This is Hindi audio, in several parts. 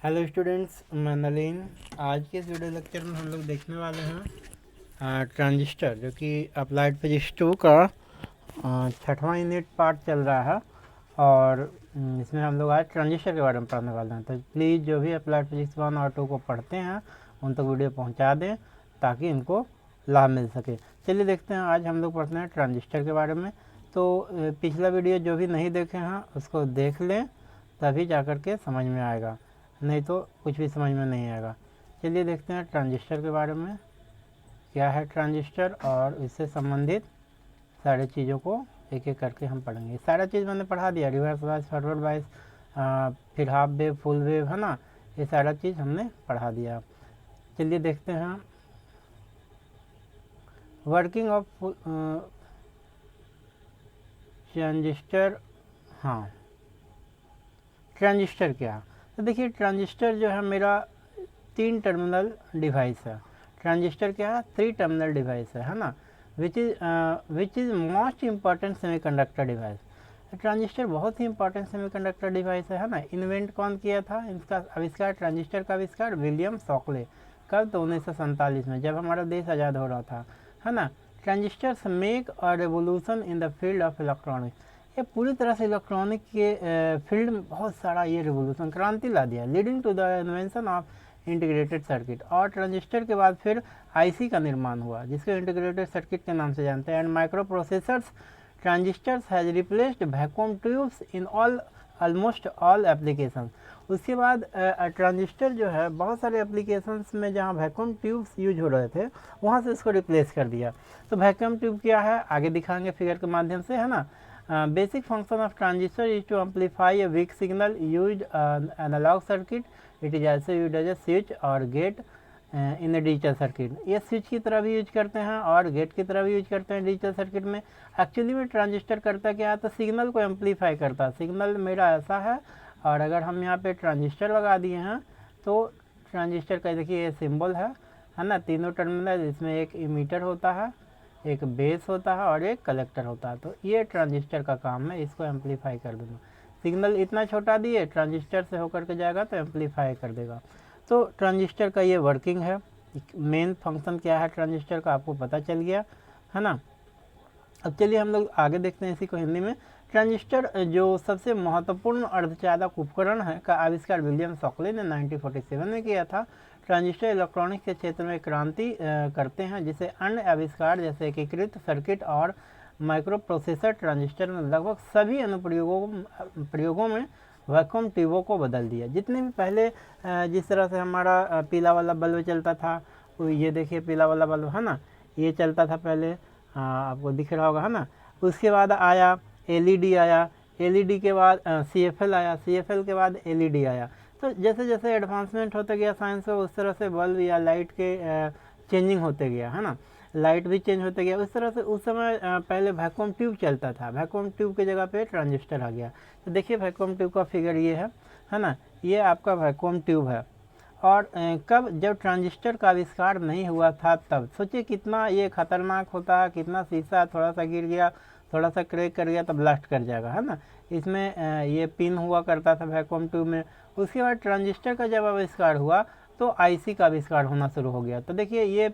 हेलो स्टूडेंट्स, मैं नलीन। आज के इस वीडियो लेक्चर में हम लोग देखने वाले हैं ट्रांजिस्टर, जो कि अप्लाइड फिजिक्स 2 का छठवां यूनिट पार्ट चल रहा है। और इसमें हम लोग आज ट्रांजिस्टर के बारे में पढ़ने वाले हैं। तो प्लीज़ जो भी अप्लाइड फिजिक्स 1 और 2 को पढ़ते हैं उन तक वीडियो पहुंचा दें ताकि इनको लाभ मिल सके। चलिए देखते हैं, आज हम लोग पढ़ते हैं ट्रांजिस्टर के बारे में। तो पिछला वीडियो जो भी नहीं देखे हैं उसको देख लें, तभी जा कर के समझ में आएगा, नहीं तो कुछ भी समझ में नहीं आएगा। चलिए देखते हैं ट्रांजिस्टर के बारे में, क्या है ट्रांजिस्टर, और इससे संबंधित सारी चीज़ों को एक एक करके हम पढ़ेंगे। सारा चीज़ मैंने पढ़ा दिया, रिवर्स बायस, फॉरवर्ड बायस, फिर हाफ वेव, फुल वेव, है ना, ये सारा चीज़ हमने पढ़ा दिया। चलिए देखते हैं वर्किंग ऑफ ट्रांजिस्टर। हाँ, ट्रांजिस्टर क्या है? तो देखिए, ट्रांजिस्टर जो है मेरा 3 टर्मिनल डिवाइस है। ट्रांजिस्टर क्या है? 3 टर्मिनल डिवाइस है ना, which is most important semiconductor device. Transistor बहुत ही इंपॉर्टेंट सेमीकंडक्टर डिवाइस है ना। इन्वेंट कौन किया था इसका आविष्कार? ट्रांजिस्टर का आविष्कार विलियम शॉकले। कब? तो 1947 में, जब हमारा देश आज़ाद हो रहा था, है ना। Transistors make a revolution in the field of electronics. ये पूरी तरह से इलेक्ट्रॉनिक के फील्ड में बहुत सारा ये रिवोल्यूशन, क्रांति ला दिया, leading to the invention of integrated circuit. और ट्रांजिस्टर के बाद फिर आईसी का निर्माण हुआ, जिसको इंटीग्रेटेड सर्किट के नाम से जानते हैं। And micro processors transistors has replaced vacuum tubes in almost all application. उसके बाद ट्रांजिस्टर जो है बहुत सारे एप्लीकेशंस में जहाँ वैक्यूम ट्यूब्स यूज हो रहे थे वहाँ से इसको रिप्लेस कर दिया। तो वैक्यूम ट्यूब क्या है आगे दिखाएंगे फिगर के माध्यम से, है ना। Basic function of transistor is to amplify a weak signal used analog circuit. It is also used as a switch or gate in a digital circuit. ये स्विच की तरह भी यूज करते हैं और गेट की तरह भी यूज करते हैं डिजिटल सर्किट में। एक्चुअली में ट्रांजिस्टर करता क्या है? तो सिग्नल को एम्पलीफाई करता है। सिग्नल मेरा ऐसा है, और अगर हम यहाँ पे ट्रांजिस्टर लगा दिए हैं तो ट्रांजिस्टर का देखिए ये सिंबल है ना, तीनों टर्मिनल, इसमें एक इमीटर होता है, एक बेस होता है और एक कलेक्टर होता है। तो ये ट्रांजिस्टर का काम है, इसको एम्पलीफाई कर देना। सिग्नल इतना छोटा दिए, ट्रांजिस्टर से होकर के जाएगा तो एम्पलीफाई कर देगा। तो ट्रांजिस्टर का ये वर्किंग है, मेन फंक्शन क्या है ट्रांजिस्टर का आपको पता चल गया, है ना। अब चलिए हम लोग आगे देखते हैं इसी को हिंदी में। ट्रांजिस्टर जो सबसे महत्वपूर्ण अर्धचालक उपकरण है का आविष्कार विलियम शॉकले ने 1947 में किया था। ट्रांजिस्टर इलेक्ट्रॉनिक्स के क्षेत्र में क्रांति करते हैं, जिसे अन्य आविष्कार जैसे एकीकृत सर्किट और माइक्रो प्रोसेसर ट्रांजिस्टर में लगभग सभी अनुप्रयोगों में वैक्यूम ट्यूबों को बदल दिया। जितने भी पहले जिस तरह से हमारा पीला वाला बल्ब चलता था, ये देखिए पीला वाला बल्ब है ना, ये चलता था पहले, आपको दिख रहा होगा, है ना। उसके बाद आया एलईडी आया, एलईडी के बाद सीएफएल आया, सीएफएल के बाद एलईडी आया। तो जैसे जैसे एडवांसमेंट होते गया साइंस में, उस तरह से बल्ब या लाइट के चेंजिंग होते गया, है ना। लाइट भी चेंज होते गया उस तरह से। उस समय पहले वैक्यूम ट्यूब चलता था, वैक्यूम ट्यूब की जगह पे ट्रांजिस्टर आ गया। तो देखिए वैक्यूम ट्यूब का फिगर ये है ना, ये आपका वैक्यूम ट्यूब है। और कब? जब ट्रांजिस्टर का आविष्कार नहीं हुआ था तब। सोचिए कितना ये खतरनाक होता, कितना शीशा थोड़ा सा गिर गया, थोड़ा सा क्रैक कर गया तो ब्लास्ट कर जाएगा, है ना। इसमें ये पिन हुआ करता था वैक्यूम ट्यूब में। उसके बाद ट्रांजिस्टर का जब आविष्कार हुआ तो आईसी का आविष्कार होना शुरू हो गया। तो देखिए ये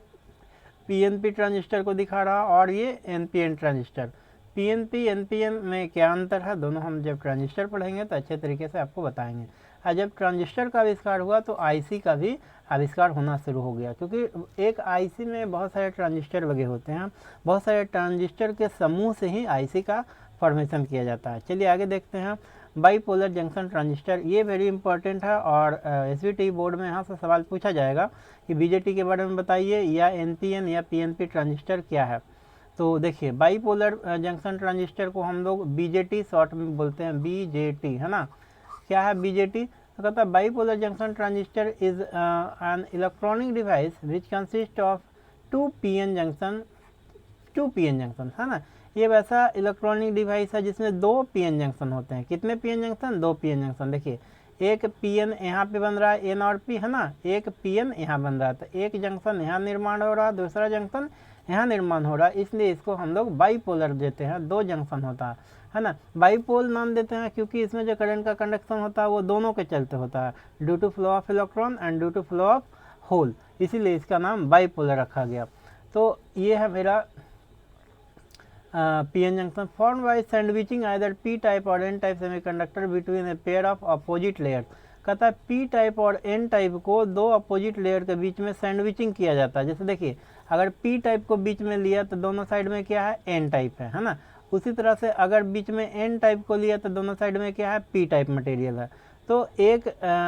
पीएनपी ट्रांजिस्टर को दिखा रहा, और ये एनपीएन ट्रांजिस्टर। पीएनपी एनपीएन में क्या अंतर है, दोनों हम जब ट्रांजिस्टर पढ़ेंगे तो अच्छे तरीके से आपको बताएंगे। और जब ट्रांजिस्टर का आविष्कार हुआ तो आईसी का भी आविष्कार होना शुरू हो गया, क्योंकि एक आईसी में बहुत सारे ट्रांजिस्टर लगे होते हैं, बहुत सारे ट्रांजिस्टर के समूह से ही आईसी का फॉर्मेशन किया जाता है। चलिए आगे देखते हैं। बाईपोलर जंक्शन ट्रांजिस्टर, ये वेरी इंपॉर्टेंट है, और एसवीटी बोर्ड में यहाँ से सवाल पूछा जाएगा कि बीजेटी के बारे में बताइए, या एनपीएन या पीएनपी ट्रांजिस्टर क्या है। तो देखिए बाईपोलर जंक्शन ट्रांजिस्टर को हम लोग बीजेटी शॉर्ट में बोलते हैं, बीजेटी, है ना। क्या है बीजेटी? तो कहता है bipolar junction transistor is an electronic device which consist of 2 PN junction, है ना। ये वैसा इलेक्ट्रॉनिक डिवाइस है जिसमें 2 पीएन जंक्शन होते हैं। कितने पीएन जंक्शन? 2 PN junction. देखिए एक पीएन यहाँ पे बन रहा है, एन और पी, है ना, एक पीएन यहाँ बन रहा है, तो एक जंक्शन यहाँ निर्माण हो रहा है, दूसरा जंक्शन यहाँ निर्माण हो रहा है, इसलिए इसको हम लोग बाईपोलर देते हैं, 2 जंक्शन होता है। है ना। बाईपोल नाम देते हैं क्योंकि इसमें जो करंट का कंडक्शन होता है वो दोनों के चलते होता है, due to flow of electron and due to flow of hole, इसीलिए इसका नाम बाईपोलर रखा गया। तो ये है मेरा PN junction form by sandwiching either P type और N type semiconductor between a pair of opposite layer. कहता है पी टाइप और एन टाइप को दो अपोजिट लेयर के बीच में सैंडविचिंग किया जाता है। जैसे देखिए अगर पी टाइप को बीच में लिया तो दोनों साइड में क्या है, एन टाइप है ना। उसी तरह से अगर बीच में एन टाइप को लिया तो दोनों साइड में क्या है, पी टाइप मटेरियल है। तो एक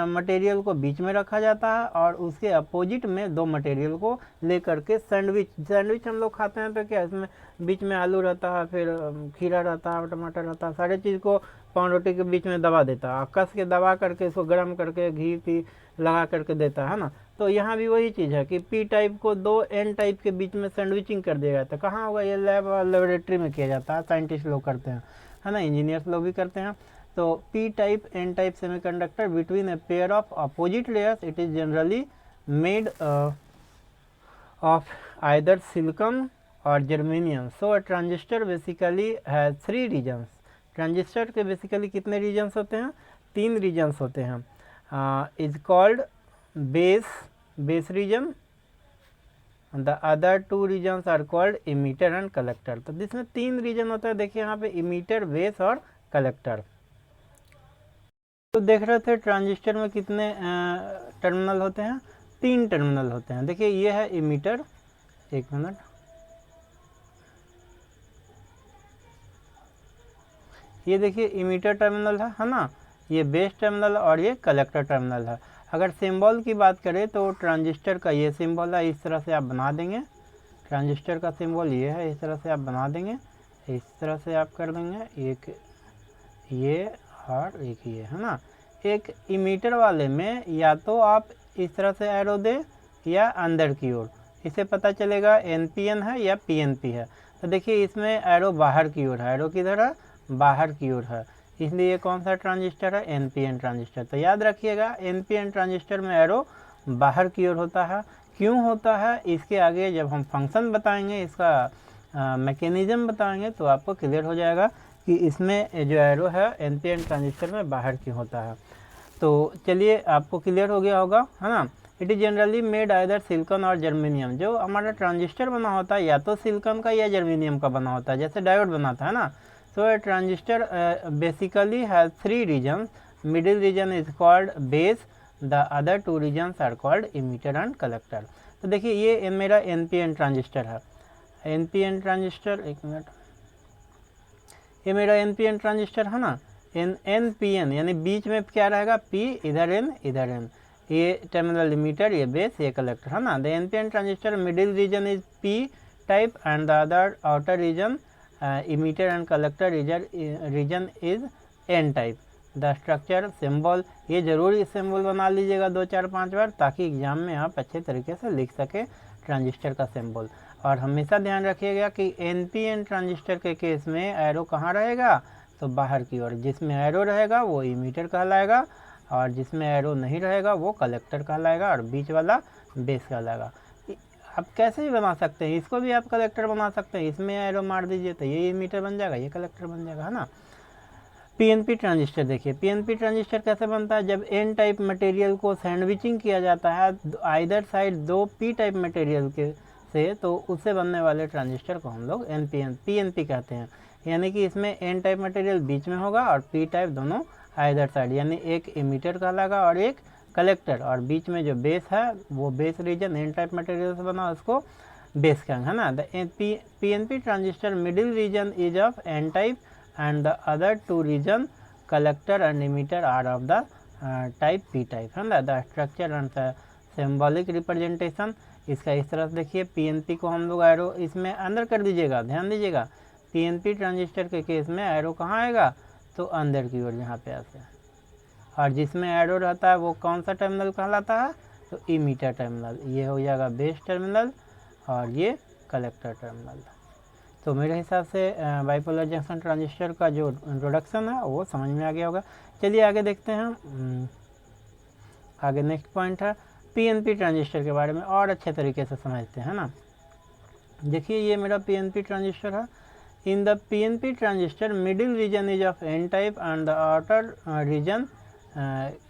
मटेरियल को बीच में रखा जाता है और उसके अपोजिट में दो मटेरियल को लेकर के सैंडविच हम लोग खाते हैं तो क्या इसमें बीच में आलू रहता है, फिर खीरा रहता है, टमाटर रहता है, सारे चीज़ को पान रोटी के बीच में दबा देता है, कस के दबा करके इसको गर्म करके घी लगा करके देता है ना। तो यहाँ भी वही चीज़ है कि पी टाइप को दो एन टाइप के बीच में सैंडविचिंग कर दिया जाता है। कहाँ होगा, ये लेबोरेटरी में किया जाता है, साइंटिस्ट लोग करते हैं, है ना, इंजीनियर्स लोग भी करते हैं। तो P type N type semiconductor between a pair of opposite layers, it is generally made of either silicon or germanium. So a transistor basically has 3 regions. Transistor के बेसिकली कितने रीजन्स होते हैं, 3 रीजन्स होते हैं। Is called base region, the other 2 regions are called emitter and collector. तो इसमें 3 रीजन होता है, देखिए यहाँ पे इमीटर, बेस और कलेक्टर। तो देख रहे थे ट्रांजिस्टर में कितने टर्मिनल होते हैं, 3 टर्मिनल होते हैं। देखिए ये है इमीटर, एक मिनट, ये देखिए इमीटर टर्मिनल है ना, ये बेस टर्मिनल और ये कलेक्टर टर्मिनल है। अगर सिंबल की बात करें तो ट्रांजिस्टर का ये सिंबल है, इस तरह से आप बना देंगे। ट्रांजिस्टर का सिंबल ये है, इस तरह से आप बना देंगे, इस तरह से आप कर देंगे, एक ये और एक ये, है ना। एक इमीटर वाले में या तो आप इस तरह से एरो दें या अंदर की ओर, इससे पता चलेगा एनपीएन है या पीएनपी है। तो देखिए इसमें एरो बाहर की ओर है, एरो किधर है, बाहर की ओर है, इसलिए ये कौन सा ट्रांजिस्टर है, एनपीएन ट्रांजिस्टर। तो याद रखिएगा एनपीएन ट्रांजिस्टर में एरो बाहर की ओर होता है। क्यों होता है, इसके आगे जब हम फंक्शन बताएंगे, इसका मैकेनिज्म बताएंगे तो आपको क्लियर हो जाएगा कि इसमें जो एरो है एनपीएन ट्रांजिस्टर में बाहर क्यों होता है। तो चलिए आपको क्लियर हो गया होगा, है ना। It is generally made either silicon or germanium. जो हमारा ट्रांजिस्टर बना होता है या तो सिलिकॉन का या जर्मेनियम का बना होता है, जैसे डायोड बनाता है ना। So a transistor basically has 3 regions. Middle region is called base. The other 2 regions are called emitter and collector. तो देखिए ये मेरा NPN ट्रांजिस्टर है, NPN ट्रांजिस्टर, एक मिनट, ये मेरा NPN ट्रांजिस्टर है ना। NPN यानी बीच में क्या रहेगा, P इधर N इधर N, ये टर्मिनल इमीटर, ये बेस, ये कलेक्टर, है ना। The NPN transistor middle region is P type and the other outer region emitter and collector region is n type. The structure symbol, ये जरूर सिंबल बना लीजिएगा 2 4 5 बार, ताकि एग्जाम में आप अच्छे तरीके से लिख सके ट्रांजिस्टर का सिंबल। और हमेशा ध्यान रखिएगा कि एनपीएन ट्रांजिस्टर के केस में एरो कहाँ रहेगा, तो बाहर की ओर। जिसमें एरो रहेगा वो इमीटर कहलाएगा और जिसमें एरो नहीं रहेगा वो कलेक्टर कहलाएगा और बीच वाला बेस कहलाएगा। आप कैसे भी बना सकते हैं, इसको भी आप कलेक्टर बना सकते हैं, इसमें एरो मार दीजिए तो ये इमीटर बन जाएगा, ये कलेक्टर बन जाएगा, है ना। पीएनपी ट्रांजिस्टर देखिए, पीएनपी ट्रांजिस्टर कैसे बनता है, जब एन टाइप मटेरियल को सैंडविचिंग किया जाता है आइदर साइड दो पी टाइप मटेरियल के से, तो उससे बनने वाले ट्रांजिस्टर को हम लोग पीएनपी कहते हैं। यानी कि इसमें एन टाइप मटेरियल बीच में होगा और पी टाइप दोनों आइदर साइड, यानी एक इमीटर कहलाएगा और एक कलेक्टर, और बीच में जो बेस है वो base region N type material से बना उसको बेस कहेंगे, है ना। The PNP transistor middle region is of N type and the other 2 region collector and emitter are of the type P type, है ना। The structure and symbolic representation, इसका इस तरह से देखिए, पीएनपी को हम लोग एरो इसमें अंदर कर दीजिएगा, ध्यान दीजिएगा। पीएनपी ट्रांजिस्टर के केस में एरो कहाँ आएगा, तो अंदर की ओर यहाँ पे ऐसे, और जिसमें एरो रहता है वो कौन सा टर्मिनल कहलाता है, तो इमीटर टर्मिनल। ये हो जाएगा बेस टर्मिनल और ये कलेक्टर टर्मिनल। तो मेरे हिसाब से बाइपोलर जंक्शन ट्रांजिस्टर का जो इंट्रोडक्शन है वो समझ में आ गया होगा। चलिए आगे देखते हैं। आगे नेक्स्ट पॉइंट है पीएनपी ट्रांजिस्टर के बारे में और अच्छे तरीके से समझते हैं ना। देखिए ये मेरा पीएनपी ट्रांजिस्टर है, in the PNP transistor middle region is of N type and the outer region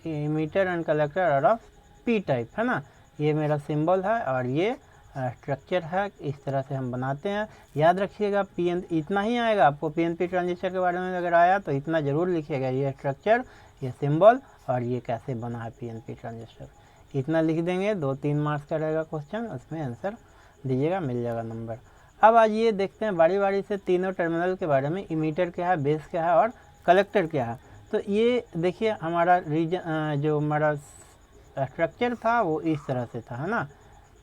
emitter and collector are of P type, है ना। ये मेरा सिंबल है और ये स्ट्रक्चर है, इस तरह से हम बनाते हैं। याद रखिएगा इतना ही आएगा आपको PNP ट्रांजिस्टर के बारे में अगर आया तो इतना ज़रूर लिखिएगा, ये स्ट्रक्चर, ये सिंबल और ये कैसे बना है PNP ट्रांजिस्टर। इतना लिख देंगे, 2-3 मार्क्स का रहेगा क्वेश्चन, उसमें आंसर दीजिएगा, मिल जाएगा नंबर। अब आज ये देखते हैं बारी बारी से तीनों टर्मिनल के बारे में, इमीटर क्या है, बेस क्या है और कलेक्टर क्या है। तो ये देखिए हमारा रीजन जो हमारा स्ट्रक्चर था वो इस तरह से था, है ना,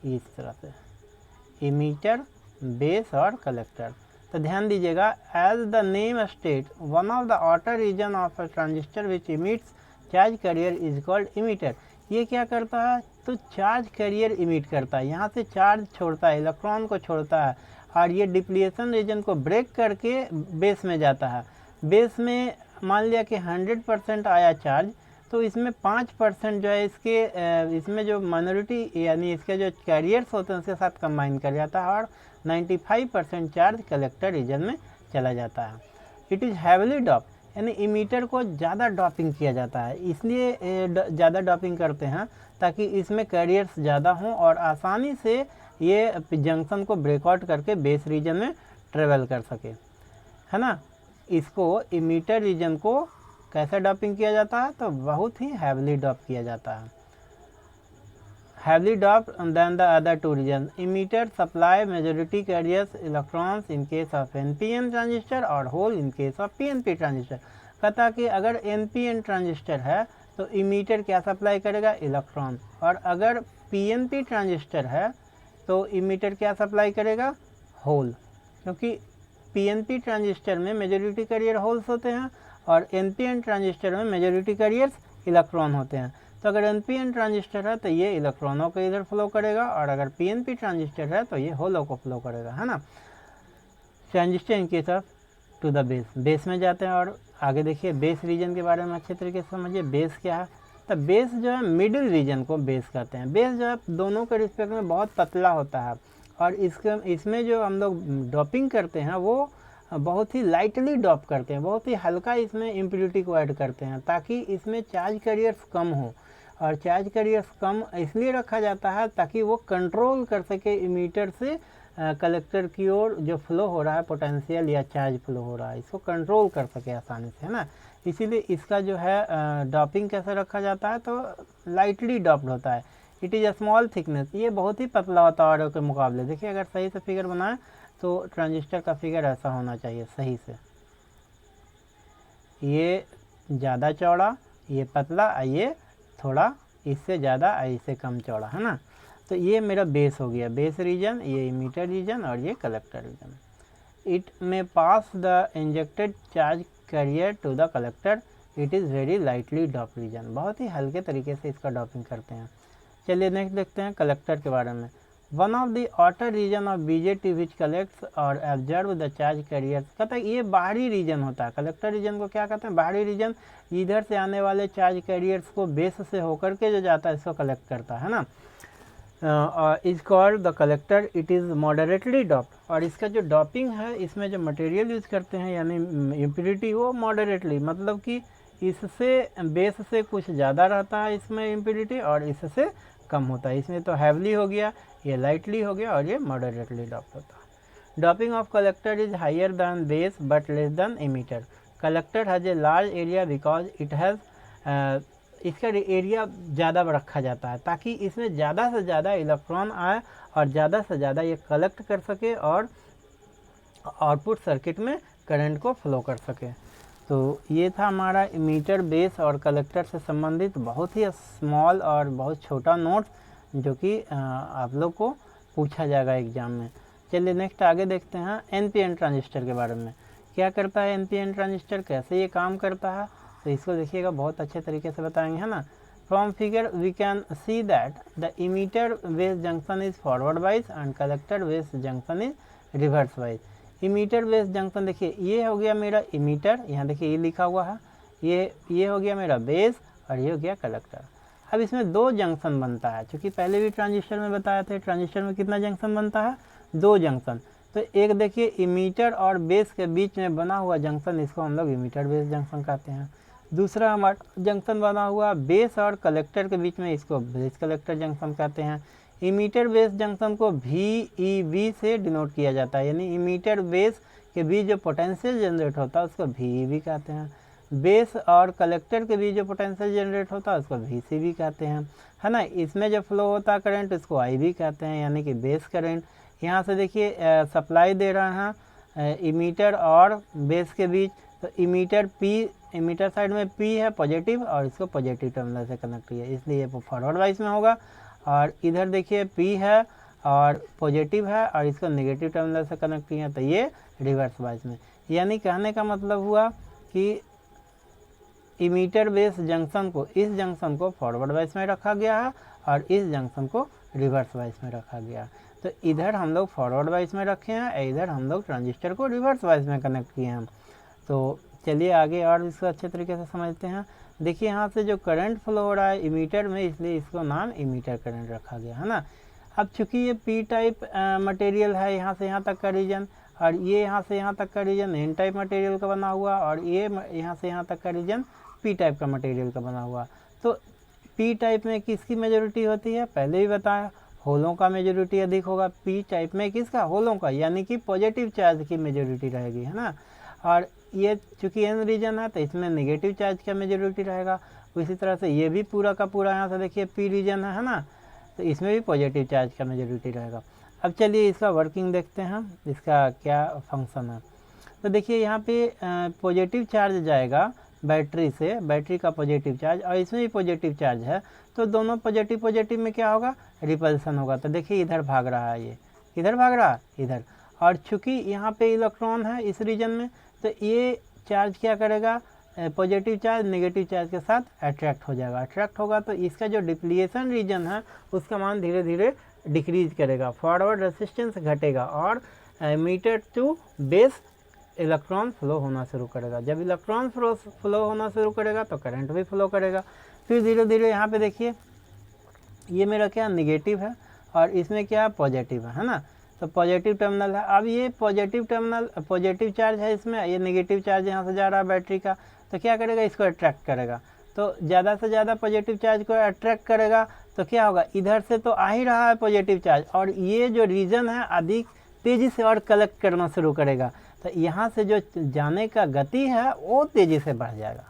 इस तरह से इमीटर, बेस और कलेक्टर। तो ध्यान दीजिएगा, as the name state one of the outer region of a transistor which emits charge carrier is called emitter. ये क्या करता है, तो चार्ज कैरियर इमिट करता है, यहाँ से चार्ज छोड़ता है, इलेक्ट्रॉन को छोड़ता है और ये डिप्लीशन रीजन को ब्रेक करके बेस में जाता है। बेस में मान लिया कि 100% आया चार्ज, तो इसमें 5% जो है इसमें जो माइनॉरिटी यानी इसके जो कैरियर्स होते हैं उसके साथ कंबाइन कर जाता है और 95% चार्ज कलेक्टर रीजन में चला जाता है। इट इज़ हैवली डॉप, यानी इमीटर को ज़्यादा डॉपिंग किया जाता है, इसलिए ज़्यादा डॉपिंग करते हैं ताकि इसमें कैरियर्स ज़्यादा हों और आसानी से ये जंक्शन को ब्रेकआउट करके बेस रीजन में ट्रेवल कर सके, है ना। इसको इमीटर रीजन को कैसे डॉपिंग किया जाता है, तो बहुत ही हैवली डॉप किया जाता है, heavily dope than the other two region. Emitter supply majority carriers electrons in case of NPN transistor और hole in case of PNP transistor. कहता कि अगर NPN ट्रांजिस्टर है तो इमीटर क्या सप्लाई करेगा, इलेक्ट्रॉन, और अगर PNP ट्रांजिस्टर है तो इमीटर क्या सप्लाई करेगा, होल, क्योंकि PNP ट्रांजिस्टर में मेजॉरिटी कैरियर होल्स होते हैं और NPN ट्रांजिस्टर में मेजॉरिटी कैरियर्स इलेक्ट्रॉन होते हैं। तो अगर NPN ट्रांजिस्टर है तो ये इलेक्ट्रॉनों को इधर फ्लो करेगा और अगर PNP ट्रांजिस्टर है तो ये होलों को फ्लो करेगा, है ना। Transistor in case of to the base में जाते हैं। और आगे देखिए बेस रीजन के बारे में अच्छे तरीके से समझिए, बेस क्या है। तो बेस जो है मिडिल रीजन को बेस कहते हैं। बेस जो है दोनों के रिस्पेक्ट में बहुत पतला होता है और इसमें जो हम लोग डॉपिंग करते हैं वो बहुत ही लाइटली डॉप करते हैं, बहुत ही हल्का इसमें इम्प्योरिटी को ऐड करते हैं ताकि इसमें चार्ज कैरियर्स कम हो। और चार्ज कैरियर्स कम इसलिए रखा जाता है ताकि वो कंट्रोल कर सके इमीटर से कलेक्टर की ओर जो फ्लो हो रहा है, पोटेंशियल या चार्ज फ्लो हो रहा है, इसको कंट्रोल कर सके आसानी से, है ना। इसीलिए इसका जो है डॉपिंग कैसे रखा जाता है, तो लाइटली डॉप्ड होता है। It is a small thickness, ये बहुत ही पतला होता है औरों के मुकाबले। देखिए अगर सही से फिगर बनाएं तो ट्रांजिस्टर का फिगर ऐसा होना चाहिए सही से, ये ज़्यादा चौड़ा, ये पतला, ये थोड़ा इससे ज़्यादा, इससे कम चौड़ा, है ना। तो ये मेरा बेस हो गया, बेस रीजन, ये इमीटर रीजन और ये collector region. It may pass the injected charge carrier to the collector, it is very lightly dope region, बहुत ही हल्के तरीके से इसका डॉपिंग करते हैं। चलिए नेक्स्ट देखते हैं कलेक्टर के बारे में। One of the outer region of BJT which collects और एब्जॉर्ब द चार्ज कैरियर्स। कहता है ये बाहरी रीजन होता है, कलेक्टर रीजन को क्या कहते हैं, बाहरी रीजन। इधर से आने वाले चार्ज कैरियर्स को बेस से होकर के जो जाता है इसको कलेक्ट करता है ना। Is called the collector, it is moderately doped. और इसका जो डॉपिंग है, इसमें जो मटेरियल यूज़ करते हैं यानी इम्प्योरिटी, वो मॉडरेटली, मतलब कि इससे बेस से कुछ ज़्यादा रहता है इसमें इम्प्योरिटी और इससे कम होता है। इसमें तो हैवली हो गया, ये लाइटली हो गया और ये मॉडरेटली डॉप्ड होता है। Doping of collector is higher than base but less than emitter. Collector has a large area because it has, इसका एरिया ज़्यादा रखा जाता है ताकि इसमें ज़्यादा से ज़्यादा इलेक्ट्रॉन आए और ज़्यादा से ज़्यादा ये कलेक्ट कर सके और आउटपुट सर्किट में करंट को फ्लो कर सके। तो ये था हमारा इमीटर, बेस और कलेक्टर से संबंधित बहुत ही स्मॉल और बहुत छोटा नोट्स जो कि आप लोग को पूछा जाएगा एग्ज़ाम में। चलिए नेक्स्ट आगे देखते हैं NPN ट्रांजिस्टर के बारे में। क्या करता है NPN ट्रांजिस्टर, कैसे ये काम करता है, तो इसको देखिएगा बहुत अच्छे तरीके से बताएंगे, है ना। From figure we can see that the emitter base junction is forward wise and collector base junction is reverse wise. Emitter base junction देखिए ये हो गया मेरा इमीटर, यहाँ देखिए ये लिखा हुआ है, ये हो गया मेरा बेस और ये हो गया कलेक्टर। अब इसमें 2 जंक्शन बनता है, क्योंकि पहले भी ट्रांजिस्टर में बताया था ट्रांजिस्टर में कितना जंक्शन बनता है, 2 जंक्शन। तो एक देखिए इमीटर और बेस के बीच में बना हुआ जंक्शन, इसको हम लोग इमीटर बेस जंक्शन कहते हैं। दूसरा हमारा जंक्शन बना हुआ बेस और कलेक्टर के बीच में, इसको बेस कलेक्टर जंक्शन कहते हैं। इमीटर बेस जंक्शन को VEB से डिनोट किया जाता है, यानी इमीटर बेस के बीच जो पोटेंशियल जनरेट होता है उसको VEB कहते हैं। बेस और कलेक्टर के बीच जो पोटेंशियल जनरेट होता है उसको VCB कहते हैं, है ना। इसमें जो फ्लो होता है करंट इसको IB कहते हैं, यानी कि बेस करंट। यहाँ से देखिए सप्लाई दे रहा है इमीटर और बेस के बीच, तो इमीटर साइड में P है पॉजिटिव और इसको पॉजिटिव टर्मिनल से कनेक्ट किया, इसलिए वो फॉरवर्ड वाइज में होगा। और इधर देखिए P है और पॉजिटिव है और इसको नेगेटिव टर्मिनल से कनेक्ट किया, तो ये रिवर्स वाइज में। यानी कहने का मतलब हुआ कि इमीटर बेस जंक्शन को, इस जंक्शन को फॉरवर्ड वाइज में रखा गया है और इस जंक्शन को रिवर्स वाइज में रखा गया। तो इधर हम लोग फॉरवर्ड वाइज में रखे हैं, इधर हम लोग ट्रांजिस्टर को रिवर्स वाइज में कनेक्ट किए हैं। तो चलिए आगे और इसको अच्छे तरीके से समझते हैं। देखिए यहाँ से जो करंट फ्लो हो रहा है इमीटर में, इसलिए इसको नाम इमीटर करंट रखा गया, है ना। अब चूंकि ये P टाइप मटेरियल है, यहाँ से यहाँ तक का रीजन, और ये यहाँ से यहाँ तक का रीजन N टाइप मटेरियल का बना हुआ, और ये यहाँ से यहाँ तक का रीजन P टाइप का मटेरियल का बना हुआ। तो P टाइप में किसकी मेजोरिटी होती है, पहले ही बताया, होलों का मेजोरिटी अधिक होगा। P टाइप में किसका, होलों का, यानी कि पॉजिटिव चार्ज की मेजोरिटी रहेगी, है ना। और ये चूँकि N रीजन है तो इसमें नेगेटिव चार्ज का मेजोरिटी रहेगा। इसी तरह से ये भी पूरा का पूरा यहाँ से देखिए P रीजन है ना, तो इसमें भी पॉजिटिव चार्ज का मेजोरिटी रहेगा। अब चलिए इसका वर्किंग देखते हैं, इसका क्या फंक्शन है। तो देखिए यहाँ पे पॉजिटिव चार्ज जाएगा बैटरी से, बैटरी का पॉजिटिव चार्ज, और इसमें भी पॉजिटिव चार्ज है, तो दोनों पॉजिटिव पॉजिटिव में क्या होगा, रिपल्सन होगा। तो देखिए इधर भाग रहा है, ये इधर भाग रहा है इधर, और चूँकि यहाँ पे इलेक्ट्रॉन है इस रीजन में, तो ये चार्ज क्या करेगा, पॉजिटिव चार्ज नेगेटिव चार्ज के साथ अट्रैक्ट हो जाएगा। अट्रैक्ट होगा तो इसका जो डिप्लीशन रीजन है उसका मान धीरे धीरे डिक्रीज करेगा, फॉरवर्ड रेसिस्टेंस घटेगा, और meter to base electron flow होना शुरू करेगा। जब इलेक्ट्रॉन फ्लो होना शुरू करेगा तो करंट भी फ्लो करेगा। फिर धीरे धीरे यहाँ पे देखिए ये मेरा क्या नेगेटिव है और इसमें क्या पॉजिटिव है ना, तो पॉजिटिव टर्मिनल है। अब ये पॉजिटिव टर्मिनल, पॉजिटिव चार्ज है इसमें, ये नेगेटिव चार्ज यहाँ से जा रहा है बैटरी का, तो क्या करेगा, इसको अट्रैक्ट करेगा। तो ज़्यादा से ज़्यादा पॉजिटिव चार्ज को अट्रैक्ट करेगा तो क्या होगा, इधर से तो आ ही रहा है पॉजिटिव चार्ज, और ये जो रीजन है अधिक तेज़ी से और कलेक्ट करना शुरू करेगा, तो यहाँ से जो जाने का गति है वो तेज़ी से बढ़ जाएगा।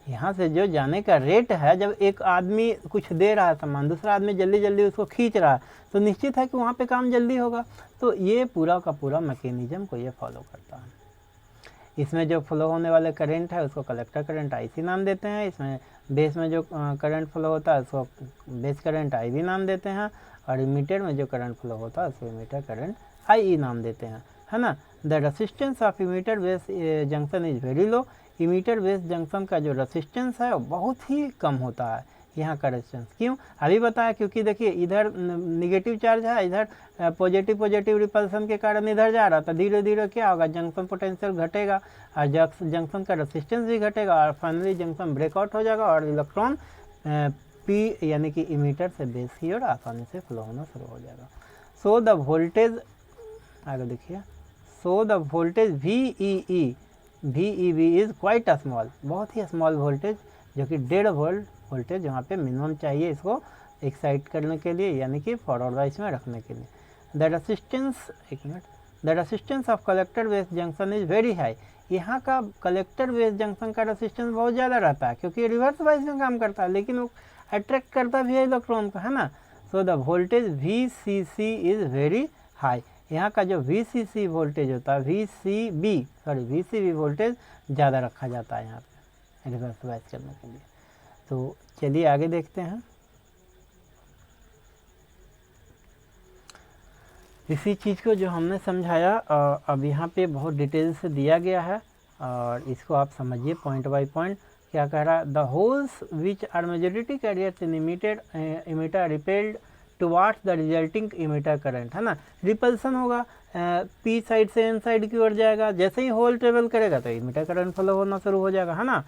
यहाँ से जो जाने का रेट है, जब एक आदमी कुछ दे रहा है सामान, दूसरा आदमी जल्दी जल्दी उसको खींच रहा है, तो निश्चित है कि वहाँ पे काम जल्दी होगा। तो ये पूरा का पूरा मैकेनिज्म को ये फॉलो करता है। इसमें जो फ्लो होने वाले करंट है उसको कलेक्टर करंट IC नाम देते हैं। इसमें बेस में जो करंट फ्लो होता है उसको बेस करंट IB नाम देते हैं, और इमीटर में जो करंट फ्लो होता है उसको इमीटर करंट IE नाम देते हैं, है ना। The resistance of emitter base junction is very low. Emitter base junction का जो रेसिस्टेंस है वो बहुत ही कम होता है, यहाँ का रेजिस्टेंस। क्यों, अभी बताया, क्योंकि देखिए इधर निगेटिव चार्ज है, इधर पॉजिटिव रिपल्सन के कारण इधर जा रहा था, धीरे धीरे क्या होगा, जंक्शन पोटेंशियल घटेगा और जंक्शन का रेजिस्टेंस भी घटेगा, और फाइनली जंक्शन ब्रेकआउट हो जाएगा और इलेक्ट्रॉन P यानी कि इमीटर से बेस की ओर आसानी से फ्लो होना शुरू हो जाएगा। सो द वोल्टेज, आगे देखिए, so the voltage VEB is quite small, बहुत ही स्मॉल वोल्टेज, जो कि 1.5 वोल्ट वोल्टेज जहाँ पे मिनिमम चाहिए इसको एक्साइट करने के लिए, यानी कि फॉरवर्ड वाइज में रखने के लिए। The resistance of collector base junction is very high. यहाँ का कलेक्टर बेस जंक्शन का रेसिस्टेंस बहुत ज़्यादा रहता है, क्योंकि रिवर्स वाइज में काम करता है, लेकिन वो अट्रैक्ट करता भी है इलेक्ट्रॉन को, है ना। So the voltage VCC is very high. यहाँ का जो VCC वोल्टेज होता है, VCB वोल्टेज ज़्यादा रखा जाता है यहाँ पे रिवर्स वाइज करने के लिए। तो चलिए आगे देखते हैं। इसी चीज़ को जो हमने समझाया अब यहाँ पे बहुत डिटेल से दिया गया है, और इसको आप समझिए पॉइंट बाय पॉइंट। क्या कह रहा है, the holes which are majority carriers in emitter repelled towards the resulting emitter current, है ना। रिपल्सन होगा, P साइड से N साइड की ओर जाएगा, जैसे ही होल ट्रेवल करेगा तो इमीटर करंट फ्लो होना शुरू हो जाएगा, है ना।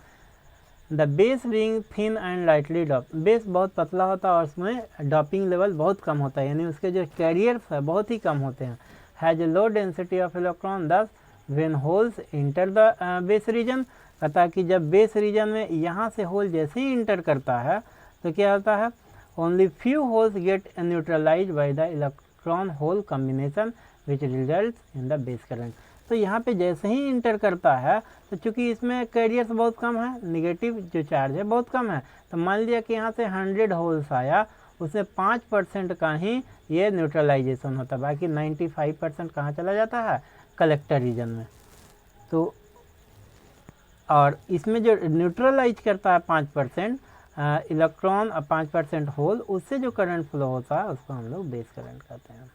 The base being thin and lightly dope, base बहुत पतला होता है और उसमें डॉपिंग लेवल बहुत कम होता है, यानी उसके जो कैरियर्स है बहुत ही कम होते हैं। Has a low density of electron, thus when holes enter the base region, कहता है कि जब बेस रीजन में यहाँ से होल जैसे ही इंटर करता है तो क्या होता है, only few holes get neutralize by the electron hole combination which result in the base current. तो यहाँ पे जैसे ही इंटर करता है तो चूंकि इसमें कैरियर्स बहुत कम है, निगेटिव जो चार्ज है बहुत कम है, तो मान लिया कि यहाँ से 100 होल्स आया, उसमें 5% का ही ये न्यूट्रलाइजेशन होता है, बाकी 95% कहाँ चला जाता है, कलेक्टर रीजन में। तो और इसमें जो न्यूट्रलाइज करता है 5% इलेक्ट्रॉन और 5% होल, उससे जो करंट फ्लो होता है उसको हम लोग बेस करंट कहते हैं।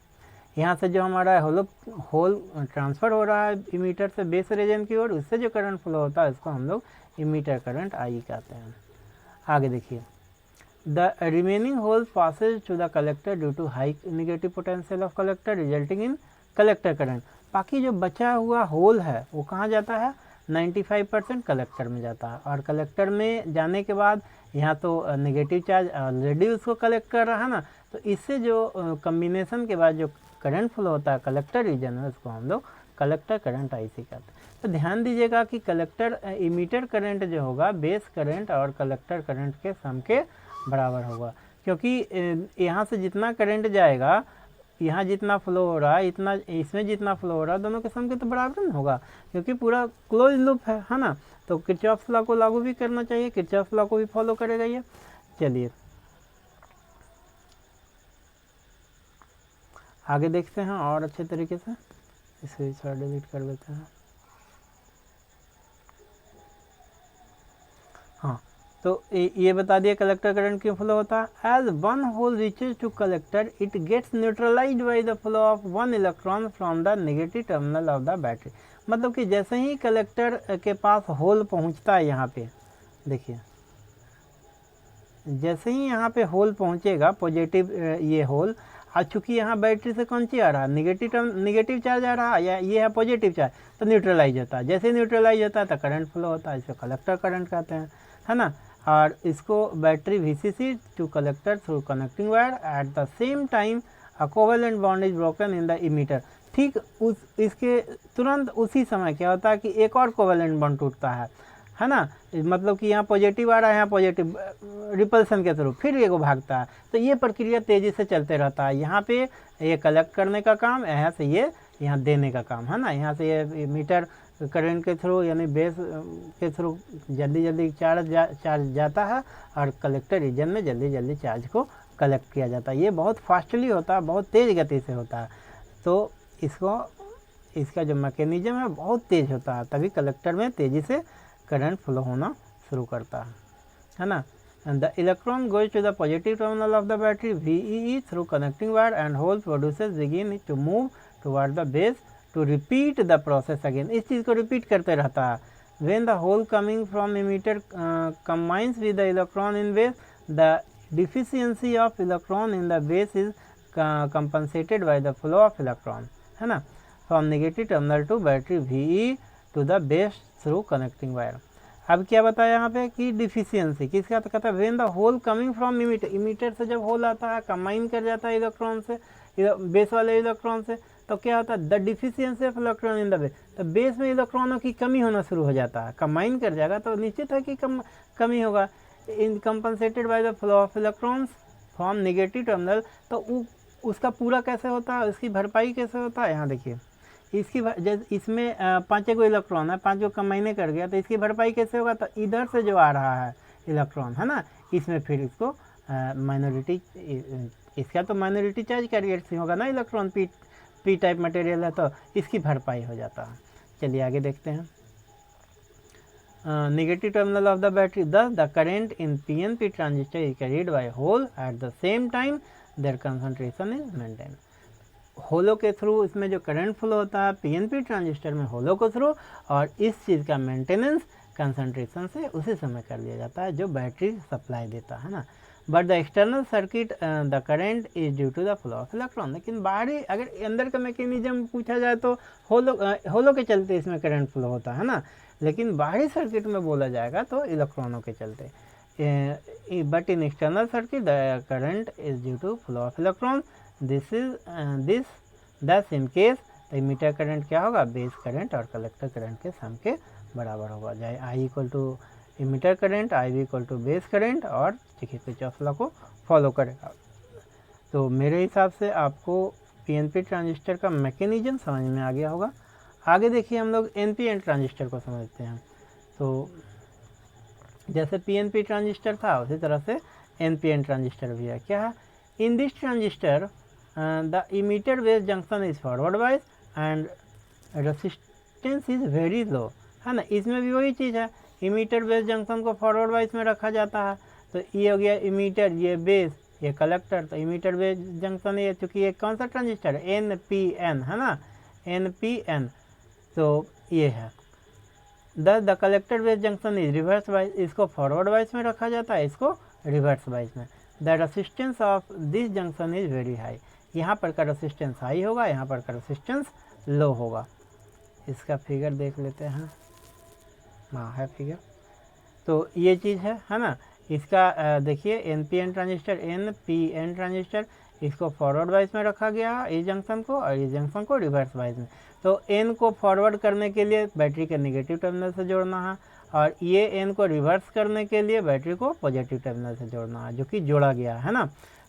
यहाँ से जो हमारा होल ट्रांसफ़र हो रहा है इमीटर से बेस रीजन की ओर, उससे जो करंट फ्लो होता है उसको हम लोग इमीटर करंट आई कहते हैं। आगे देखिए, the remaining hole passes to the collector due to high negative potential of collector resulting in collector current. बाकी जो बचा हुआ होल है वो कहाँ जाता है, 95% कलेक्टर में जाता है, और कलेक्टर में जाने के बाद यहाँ तो नेगेटिव चार्ज ऑलरेडी उसको कलेक्ट कर रहा है ना, तो इससे जो कम्बिनेशन के बाद जो करंट फ्लो होता है कलेक्टर रीजन में, उसको हम लोग कलेक्टर करंट आईसी कहते हैं। तो ध्यान दीजिएगा कि कलेक्टर इमीटर करंट जो होगा बेस करंट और कलेक्टर करंट के सम के बराबर होगा, क्योंकि यहाँ से जितना करंट जाएगा, यहाँ जितना फ्लो हो रहा है, इतना इसमें जितना फ्लो हो रहा है, दोनों के सम के तो बराबर नहीं होगा, क्योंकि पूरा क्लोज लूप है ना। तो किरचॉफ्स लॉ को लागू भी करना चाहिए, किरचॉफ्स लॉ को भी फॉलो करेगा ये। चलिए आगे देखते हैं और अच्छे तरीके से, इसे थोड़ा डिलीट कर देते हैं। हाँ, तो ये बता दिया कलेक्टर करंट क्यों फ्लो होता है। As one hole reaches to collector it gets neutralized by the flow of one electron from the negative terminal of the battery. मतलब कि जैसे ही कलेक्टर के पास होल पहुंचता है, यहाँ पे देखिए, जैसे ही यहाँ पे होल पहुंचेगा पॉजिटिव ये होल, और चूँकि यहाँ बैटरी से कौन सी आ रहा है, निगेटिव चार्ज आ रहा है, या ये है पॉजिटिव चार्ज, तो न्यूट्रलाइज होता है। जैसे न्यूट्रलाइज होता है तो करंट फ्लो होता है, इसको कलेक्टर करंट कहते हैं, है ना। और इसको battery VCC to collector through connecting wire at the same time a covalent bond is broken in the emitter. ठीक इसके तुरंत उसी समय क्या होता है कि एक और कोवेलेंट बॉन्ड टूटता है ना। मतलब कि यहाँ पॉजिटिव आ रहा है, यहाँ पॉजिटिव रिपल्सन के थ्रू फिर ये को भागता है, तो ये प्रक्रिया तेज़ी से चलते रहता है। यहाँ पे ये कलेक्ट करने का काम, यहाँ से ये यहाँ देने का काम, है ना। यहाँ से ये मीटर करंट के थ्रू यानी बेस के थ्रू जल्दी चार्ज जाता है, और कलेक्टर रीजन में जल्दी चार्ज को कलेक्ट किया जाता है। ये बहुत फास्टली होता है, बहुत तेज़ गति से होता है, तो इसका जो मैकेनिज्म है बहुत तेज़ होता है, तभी कलेक्टर में तेज़ी से करंट फ्लो होना शुरू करता है ना। And the electron goes to the positive terminal of the battery VEE through connecting wire, and hole producers begin to move toward the base to repeat the process again। इस चीज़ को रिपीट करते रहता है। When the hole coming from emitter combines with the electron in base, the deficiency of electron in the base is compensated by the flow of electron, है ना, from negative terminal to battery VE to the base through connecting wire। अब क्या बताया यहाँ पे कि डिफिशियंसी किसका, तो कहता है when the hole coming from emitter से जब होल आता है कंबाइन कर जाता है इलेक्ट्रॉन से, बेस वाले इलेक्ट्रॉन से, तो क्या होता है, the deficiency of electron in the base, तो बेस में इलेक्ट्रॉनों की कमी होना शुरू हो जाता है। कंबाइन कर जाएगा तो निश्चित है कि कमी होगा। In compensated by the flow of electrons from negative terminal, तो उसका पूरा कैसे होता है, उसकी भरपाई कैसे होता है। यहाँ देखिए, इसमें 5 गो इलेक्ट्रॉन है, 5 गो कंबाइन कर गया, तो इसकी भरपाई कैसे होगा, तो इधर से जो आ रहा है इलेक्ट्रॉन, है ना, इसमें फिर इसको माइनॉरिटी, इसका तो माइनॉरिटी चार्ज कैरियर से होगा ना, इलेक्ट्रॉन पी टाइप मटेरियल है, तो इसकी भरपाई हो जाता है। चलिए आगे देखते हैं। Negative terminal of the battery, thus the current in PNP transistor is carried by hole at the same time their concentration is maintain. होलो के थ्रू इसमें जो करंट फ्लो होता है PNP ट्रांजिस्टर में होलो के थ्रू, और इस चीज़ का मेंटेनेंस कंसंट्रेशन से उसी समय कर दिया जाता है जो बैटरी सप्लाई देता है ना। But the external circuit the current is due to the flow of electron. लेकिन बाहरी अगर अंदर का मैकेनिज्म पूछा जाए तो होलो के चलते इसमें करंट फ्लो होता है ना, लेकिन बाहरी सर्किट में बोला जाएगा तो इलेक्ट्रॉनों के चलते। But in external circuit the current is due to flow of electron. Thus in case तो इमीटर करंट क्या होगा, बेस करंट और कलेक्टर करंट के सम के बराबर होगा, चाहे I equal to emitter current, I V equal to base current, और देखिए किरचॉफ लॉ को फॉलो करेगा। तो मेरे हिसाब से आपको पीएनपी ट्रांजिस्टर का मैकेनिज्म समझ में आ गया होगा। आगे देखिए हम लोग एनपीएन ट्रांजिस्टर को समझते हैं। तो जैसे पीएनपी ट्रांजिस्टर था उसी तरह से एनपीएन ट्रांजिस्टर भी है। क्या है, in this transistor the emitter base junction is forward wise and resistance is very low, है ना। इसमें भी वही चीज़ है, इमीटर बेस जंक्शन को फॉरवर्ड वाइज में रखा जाता है। तो ये हो गया इमीटर, ये बेस, ये कलेक्टर। तो इमीटर बेस जंक्शन ये चूँकि ये कौन सा ट्रांजिस्टर है, एनपीएन, है ना, एनपीएन। तो ये है the collector base junction is reverse wise, इसको फॉरवर्ड वाइज में रखा जाता है, इसको रिवर्स वाइज में। The resistance of this junction is very high, यहाँ पर का रेसिस्टेंस हाई होगा, यहाँ पर का रेसिस्टेंस लो होगा। इसका फिगर देख लेते हैं, हाँ है फिगर। तो ये चीज़ है ना। इसका देखिए एनपीएन ट्रांजिस्टर, एनपीएन ट्रांजिस्टर, इसको फॉरवर्ड वाइज में रखा गया इस जंक्शन को, और इस जंक्शन को रिवर्स वाइज में। तो एन को फॉरवर्ड करने के लिए बैटरी के नेगेटिव टर्मिनल से जोड़ना है, और ये एन को रिवर्स करने के लिए बैटरी को पॉजिटिव टर्मिनल से जोड़ना है, जो कि जोड़ा गया है ना।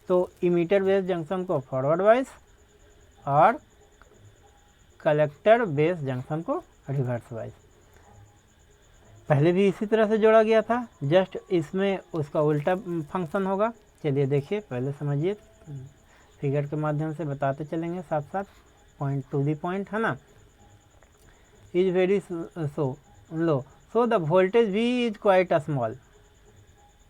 तो इमीटर बेस जंक्शन को फॉरवर्ड वाइज और कलेक्टर बेस जंक्शन को रिवर्स वाइज। पहले भी इसी तरह से जोड़ा गया था, जस्ट इसमें उसका उल्टा फंक्शन होगा। चलिए देखिए, पहले समझिए, फिगर के माध्यम से बताते चलेंगे साथ साथ, पॉइंट टू दी पॉइंट, है ना। Is very so low, so the voltage V is quite small,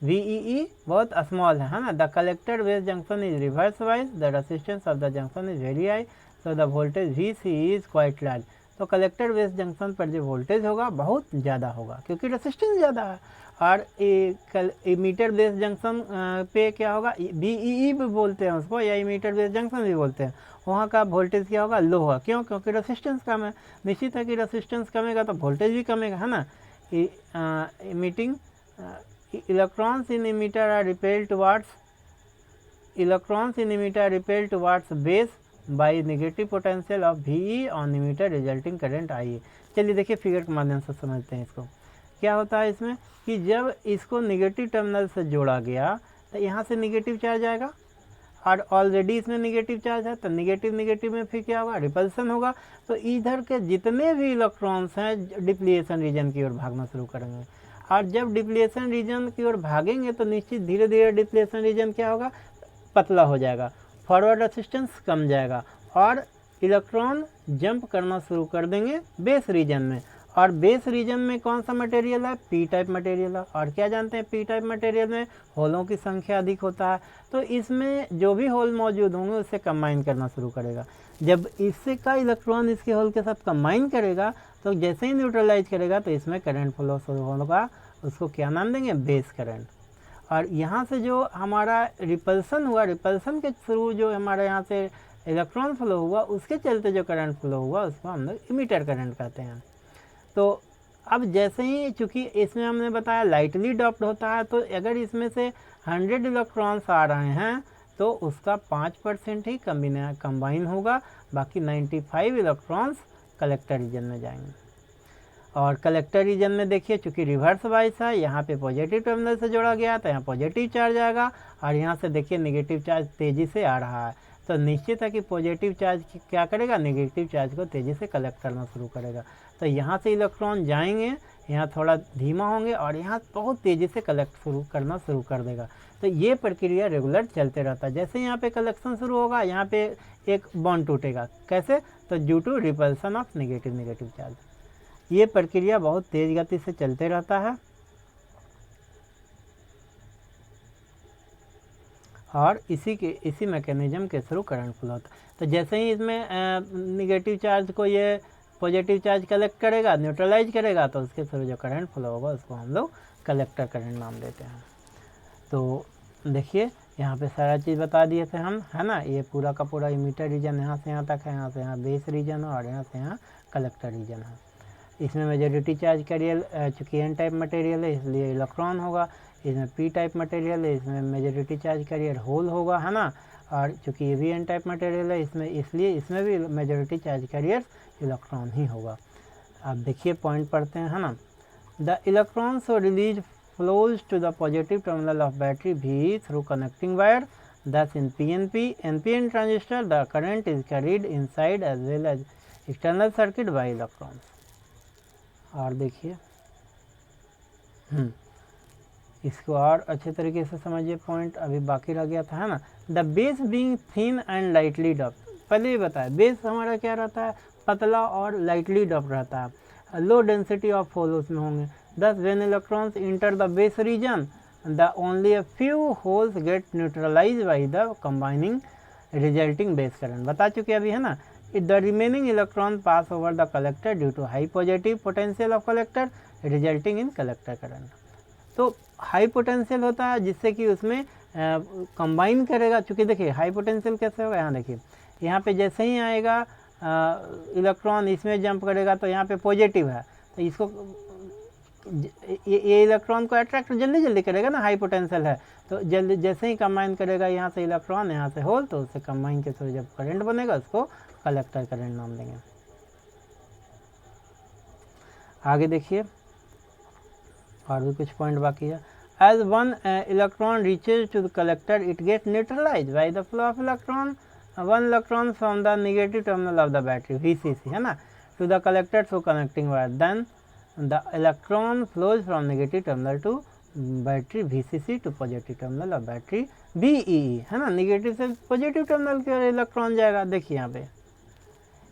VEE बहुत स्मॉल है ना। The collector base junction is reverse wise, the resistance of the junction is very high, so the voltage VC is quite large. तो कलेक्टर बेस जंक्शन पर जो वोल्टेज होगा बहुत ज़्यादा होगा, क्योंकि रेसिस्टेंस ज़्यादा है। और इमीटर बेस जंक्शन पे क्या होगा, VEE भी बोलते हैं उसको, या इमीटर बेस जंक्शन भी बोलते हैं, वहाँ का वोल्टेज क्या होगा, लो होगा। क्यों, क्योंकि रेसिस्टेंस कम है। निश्चित है कि रेसिस्टेंस कमेगा तो वोल्टेज भी कमेगा, है ना। Emitting electrons in emitter are repelled towards base by negative potential of VE on emitter resulting current IE। चलिए देखिए फिगर के माध्यम से समझते हैं इसको। क्या होता है इसमें कि जब इसको नेगेटिव टर्मिनल से जोड़ा गया तो यहाँ से नेगेटिव चार्ज आएगा, और ऑलरेडी इसमें नेगेटिव चार्ज है, तो नेगेटिव में फिर क्या होगा, रिपल्सन होगा। तो इधर के जितने भी इलेक्ट्रॉन्स हैं डिप्लीशन रीजन की ओर भागना शुरू करेंगे, और जब डिप्लीशन रीजन की ओर भागेंगे तो निश्चित धीरे धीरे डिप्लीशन रीजन क्या होगा, पतला हो जाएगा, फॉरवर्ड रेसिस्टेंस कम जाएगा, और इलेक्ट्रॉन जंप करना शुरू कर देंगे बेस रीजन में। और बेस रीजन में कौन सा मटेरियल है, पी टाइप मटेरियल है। और क्या जानते हैं, पी टाइप मटेरियल में होलों की संख्या अधिक होता है, तो इसमें जो भी होल मौजूद होंगे उससे कंबाइन करना शुरू करेगा। जब इससे का इलेक्ट्रॉन इसके होल के साथ कंबाइन करेगा तो जैसे ही न्यूट्रलाइज करेगा तो इसमें करंट फ्लो शुरू होगा, उसको क्या नाम देंगे, बेस करंट। और यहाँ से जो हमारा रिपल्सन हुआ, रिपल्सन के थ्रू जो हमारे यहाँ से इलेक्ट्रॉन फ्लो हुआ, उसके चलते जो करंट फ्लो हुआ उसको हम लोग इमीटर करंट कहते हैं। तो अब जैसे ही, चूँकि इसमें हमने बताया लाइटली डॉप्ड होता है, तो अगर इसमें से 100 इलेक्ट्रॉन्स आ रहे हैं तो उसका 5% ही कंबाइन होगा, बाकी 95 इलेक्ट्रॉन्स कलेक्टर रीजन में जाएंगे। और कलेक्टर रीजन में देखिए चूँकि रिवर्स वाइज है, यहाँ पे पॉजिटिव टर्मिनल से जोड़ा गया तो यहाँ पॉजिटिव चार्ज आएगा, और यहाँ से देखिए नेगेटिव चार्ज तेज़ी से आ रहा है। तो निश्चित है कि पॉजिटिव चार्ज क्या करेगा, नेगेटिव चार्ज को तेज़ी से कलेक्ट करना शुरू करेगा। तो यहाँ से इलेक्ट्रॉन जाएंगे, यहाँ थोड़ा धीमा होंगे, और यहाँ बहुत तेज़ी से कलेक्ट करना शुरू कर देगा। तो ये प्रक्रिया रेगुलर चलते रहता है। जैसे यहाँ पे कलेक्शन शुरू होगा, यहाँ पे एक बॉन्ड टूटेगा, कैसे, तो due to repulsion of negative charge. ये प्रक्रिया बहुत तेज़ गति से चलते रहता है, और इसी मैकेनिज्म के थ्रू करंट फ्लो होता है। तो जैसे ही इसमें नेगेटिव चार्ज को ये पॉजिटिव चार्ज कलेक्ट करेगा, न्यूट्रलाइज करेगा, तो उसके थ्रू जो करंट फ्लो होगा उसको हम लोग कलेक्टर करंट नाम देते हैं। तो देखिए यहाँ पे सारा चीज़ बता दिए थे हम, है ना। ये पूरा का पूरा इमीटर रीजन यहाँ से यहाँ तक है, यहाँ से यहाँ बेस रीजन है, और यहाँ से यहाँ कलेक्टर रीजन है। इसमें मेजॉरिटी चार्ज कैरियर चूँकि एन टाइप मटेरियल है इसलिए इलेक्ट्रॉन होगा, इसमें पी टाइप मटेरियल है इसमें मेजॉरिटी चार्ज कैरियर होल होगा, है ना। और चूँकि ये भी एन टाइप मटेरियल है इसमें, इसलिए इसमें भी मेजॉरिटी चार्ज कैरियर इलेक्ट्रॉन ही होगा। आप देखिए पॉइंट पढ़ते हैं, है ना। The electron so release flows to the positive terminal of battery VE through connecting wire. Thus in NPN transistor the current is carried inside as well as external circuit by electrons. और देखिए इसको और अच्छे तरीके से समझिए, पॉइंट अभी बाकी रह गया था, है ना। The base being thin and lightly doped, पहले ही बताया बेस हमारा क्या रहता है, पतला और लाइटली डॉप्ड रहता है, लो डेंसिटी ऑफ होल उसमें होंगे। Thus when electrons enter the base region the only a few holes get neutralized by the combining resulting base current, बता चुके अभी, है ना। The remaining electron pass over the collector due to high positive potential of collector resulting in collector current. तो हाई पोटेंशियल होता है जिससे कि उसमें कंबाइन करेगा, चूँकि देखिए हाई पोटेंशियल कैसे होगा, यहाँ देखिए यहाँ पे जैसे ही आएगा इलेक्ट्रॉन इसमें जंप करेगा तो यहाँ पे पॉजिटिव है, तो इसको ये इलेक्ट्रॉन को अट्रैक्ट जल्दी करेगा ना, हाई पोटेंशियल है, तो जल्दी जैसे ही कंबाइन करेगा यहाँ से इलेक्ट्रॉन यहाँ से होल, तो उससे कंबाइन के थ्रू जब करंट बनेगा उसको कलेक्टर करंट नाम देंगे। आगे देखिए और भी कुछ पॉइंट बाकी है। As one electron reaches to the collector it get neutralize by the flow of electron, one electron from the negative terminal of the battery VCC, है ना, to the collector through connecting wire, then the electron flows from negative terminal to battery VCC to positive terminal of battery BEE, है ना। नेगेटिव से पॉजिटिव टर्मिनल के इलेक्ट्रॉन जाएगा, देखिए यहाँ पे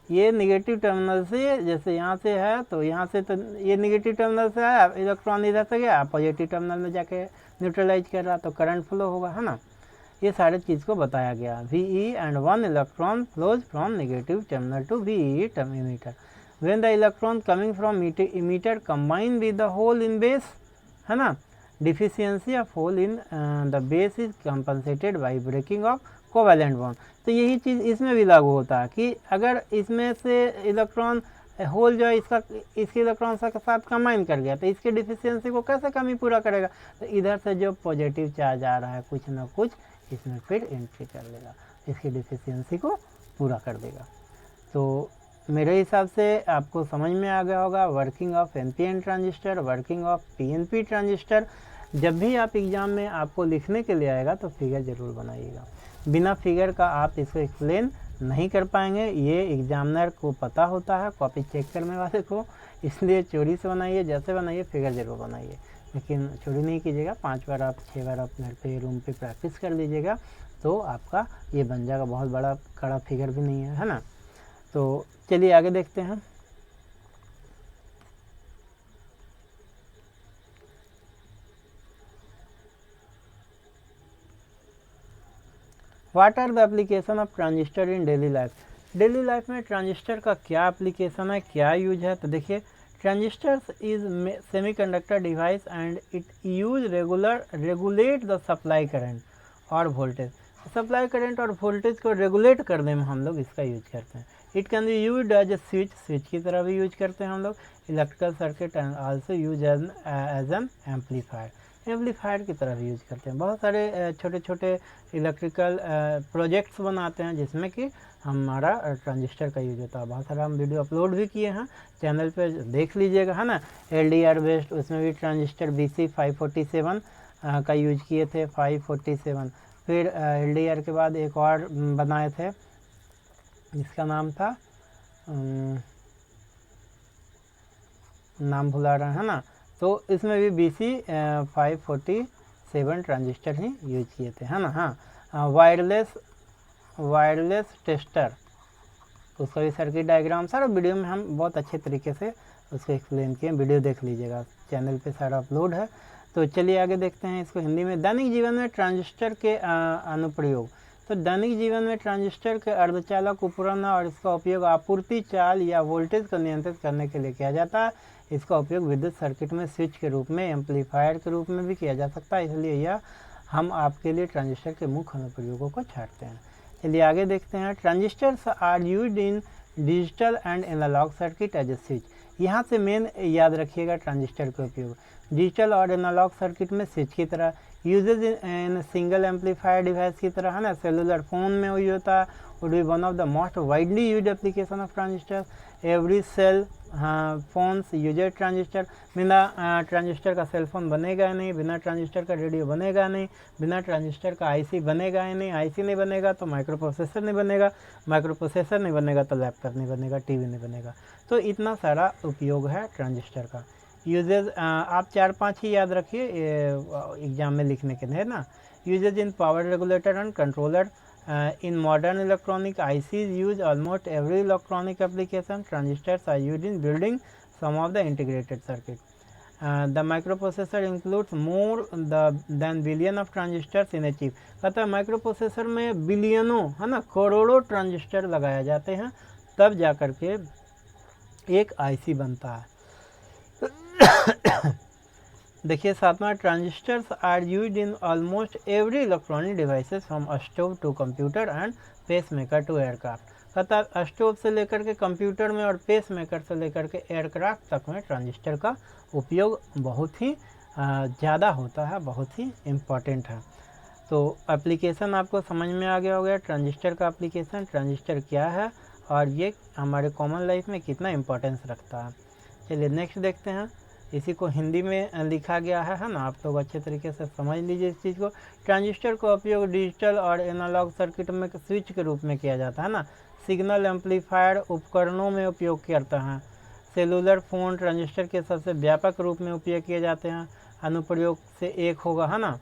ये नेगेटिव टर्मिनल से, जैसे यहाँ से है तो यहाँ से, तो ये नेगेटिव टर्मिनल से आया इलेक्ट्रॉन इधर से गया, पॉजिटिव टर्मिनल में जाके न्यूट्रलाइज कर रहा तो करंट फ्लो होगा, है ना। ये सारे चीज़ को बताया गया। VE and one electron flows from negative terminal to VEE emitter. When the electron coming from emitter combine with the hole in base, है ना, deficiency of hole in the base is compensated by breaking of covalent bond. तो यही चीज़ इसमें भी लागू होता है कि अगर इसमें से इलेक्ट्रॉन होल जो है इसके इलेक्ट्रॉन के साथ कंबाइन कर गया तो इसके डिफिशियंसी को कैसे कमी पूरा करेगा, तो इधर से जो पॉजिटिव चार्ज आ रहा है कुछ ना कुछ इसमें फिर एंट्री कर लेगा, इसकी डिफिशियंसी को पूरा कर देगा। तो मेरे हिसाब से आपको समझ में आ गया होगा working of NPN transistor, working of PNP transistor. जब भी आप एग्ज़ाम में आपको लिखने के लिए आएगा तो फिगर ज़रूर बनाइएगा, बिना फिगर का आप इसको एक्सप्लेन नहीं कर पाएंगे, ये एग्जामिनर को पता होता है, कॉपी चेक करने वाले को, इसलिए चोरी से बनाइए, जैसे बनाइए फिगर ज़रूर बनाइए, लेकिन चोरी नहीं कीजिएगा। 5 बार आप 6 बार आप घर पे रूम पे प्रैक्टिस कर लीजिएगा तो आपका ये बन जाएगा, बहुत बड़ा कड़ा फिगर भी नहीं है ना। तो चलिए आगे देखते हैं। What are the application of transistor in daily life. Daily life में ट्रांजिस्टर का क्या एप्लीकेशन है, क्या यूज है, तो देखिए transistors is semiconductor device and it use regulate the supply current और वोल्टेज। सप्लाई करंट और वोल्टेज को रेगुलेट करने में हम लोग इसका यूज करते हैं। It can be use as a switch की तरह भी यूज करते हैं हम लोग, electrical circuit and also use as an amplifier की तरह भी यूज करते हैं। बहुत सारे छोटे छोटे इलेक्ट्रिकल प्रोजेक्ट्स बनाते हैं जिसमें कि हमारा ट्रांजिस्टर का यूज होता है। बहुत सारा हम वीडियो अपलोड भी किए हैं, चैनल पे देख लीजिएगा, है ना। LDR बेस्ड उसमें भी ट्रांजिस्टर BC 547 का यूज किए थे, 547। फिर LDR के बाद एक और बनाए थे जिसका नाम था नाम भुला रहे हैं ना, तो इसमें भी BC 547 ट्रांजिस्टर ही यूज किए थे, है ना। हाँ, वायरलेस टेस्टर, उसका भी सर्किट डायग्राम सारा वीडियो में हम बहुत अच्छे तरीके से उसको एक्सप्लेन किए, वीडियो देख लीजिएगा, चैनल पे सारा अपलोड है। तो चलिए आगे देखते हैं इसको हिंदी में। दैनिक जीवन में ट्रांजिस्टर के अनुप्रयोग। तो दैनिक जीवन में ट्रांजिस्टर के अर्धचालक उपकरण और इसका उपयोग आपूर्ति चाल या वोल्टेज को नियंत्रित करने के लिए किया जाता है। इसका उपयोग विद्युत सर्किट में स्विच के रूप में, एम्पलीफायर के रूप में भी किया जा सकता है, इसलिए यह हम आपके लिए ट्रांजिस्टर के मुख्य अनुप्रयोगों को छांटते हैं। चलिए आगे देखते हैं। Transistors are used in digital and analog circuit as a switch. यहाँ से मेन याद रखिएगा ट्रांजिस्टर का उपयोग डिजिटल और एनालॉग सर्किट में स्विच की तरह, uses in single amplifier device की तरह, है ना। सेलुलर फोन में यूज होता है, would be one of the most widely use application of transistor. Every cell phones uses transistor, बिना ट्रांजिस्टर का सेल फोन बनेगा नहीं, बिना ट्रांजिस्टर का रेडियो बनेगा नहीं, बिना ट्रांजिस्टर का आईसी बनेगा ही नहीं, आईसी नहीं बनेगा तो माइक्रो प्रोसेसर नहीं बनेगा, माइक्रो प्रोसेसर नहीं बनेगा तो लैपटॉप नहीं बनेगा, टीवी नहीं बनेगा। तो इतना सारा उपयोग है ट्रांजिस्टर का। यूजेज आप 4-5 ही याद रखिए एग्जाम में लिखने के लिए, है ना। Uses in power regulator and controller in modern electronic ICs use almost every electronic application. Transistors are used in building some of the integrated circuit. The microprocessor includes more than billion of transistors in a chip. कहता है माइक्रोप्रोसेसर में बिलियनों, है ना, करोड़ों ट्रांजिस्टर लगाए जाते हैं तब जाकर के एक आईसी बनता है। देखिए सातवां, transistors are used in almost every electronic devices from stove to computer and pacemaker to aircraft. कहता है स्टोव से लेकर के कंप्यूटर में और पेस मेकर से लेकर के एयरक्राफ्ट तक में ट्रांजिस्टर का उपयोग बहुत ही ज़्यादा होता है, बहुत ही इम्पॉर्टेंट है। तो एप्लीकेशन आपको समझ में आ गया होगा ट्रांजिस्टर का एप्लीकेशन, ट्रांजिस्टर क्या है और ये हमारे कॉमन लाइफ में कितना इम्पोर्टेंस रखता है। चलिए नेक्स्ट देखते हैं। इसी को हिंदी में लिखा गया है ना, आप लोग अच्छे तरीके से समझ लीजिए इस चीज़ को। ट्रांजिस्टर का उपयोग डिजिटल और एनालॉग सर्किट में स्विच के रूप में किया जाता है ना, सिग्नल एम्पलीफायर उपकरणों में उपयोग करता है। सेलुलर फ़ोन ट्रांजिस्टर के सबसे व्यापक रूप में उपयोग किए जाते हैं, अनुप्रयोग से एक होगा, है ना।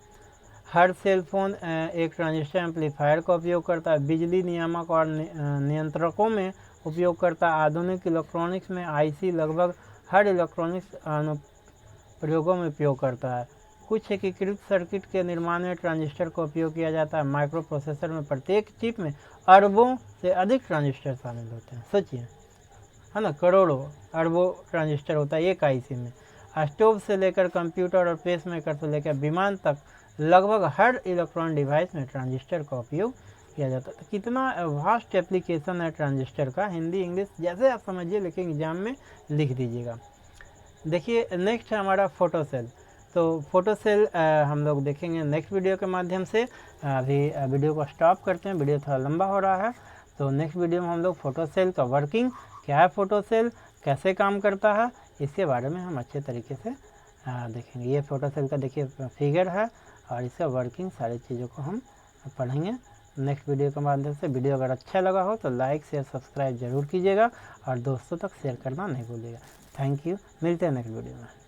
हर सेल फोन एक ट्रांजिस्टर एम्पलीफायर का उपयोग करता है, बिजली नियामक और नियंत्रकों में उपयोग करता है। आधुनिक इलेक्ट्रॉनिक्स में आईसी लगभग हर इलेक्ट्रॉनिक्स प्रयोगों में उपयोग करता है। कुछ एकीकृत सर्किट के निर्माण में ट्रांजिस्टर का उपयोग किया जाता है। माइक्रो प्रोसेसर में प्रत्येक चिप में अरबों से अधिक ट्रांजिस्टर शामिल होते हैं, सोचिए, है ना, करोड़ों अरबों ट्रांजिस्टर होता है एक आईसी में। स्टोव से लेकर कंप्यूटर और पेस मेकर से लेकर विमान तक लगभग हर इलेक्ट्रॉनिक डिवाइस में ट्रांजिस्टर का उपयोग किया जाता है। तो कितना वास्ट एप्लीकेशन है ट्रांजिस्टर का, हिंदी इंग्लिश जैसे आप समझिए, लेकिन एग्जाम में लिख दीजिएगा। देखिए नेक्स्ट है हमारा फोटो सेल। तो फोटो सेल हम लोग देखेंगे नेक्स्ट वीडियो के माध्यम से। अभी वीडियो को स्टॉप करते हैं, वीडियो थोड़ा लंबा हो रहा है। तो नेक्स्ट वीडियो में हम लोग फोटो सेल का वर्किंग, क्या है फोटो सेल, कैसे काम करता है, इसके बारे में हम अच्छे तरीके से देखेंगे। ये फोटो सेल का देखिए फिगर है और इसका वर्किंग, सारी चीज़ों को हम पढ़ेंगे नेक्स्ट वीडियो के माध्यम से। वीडियो अगर अच्छा लगा हो तो लाइक शेयर सब्सक्राइब जरूर कीजिएगा और दोस्तों तक शेयर करना नहीं भूलिएगा। थैंक यू, मिलते हैं नेक्स्ट वीडियो में।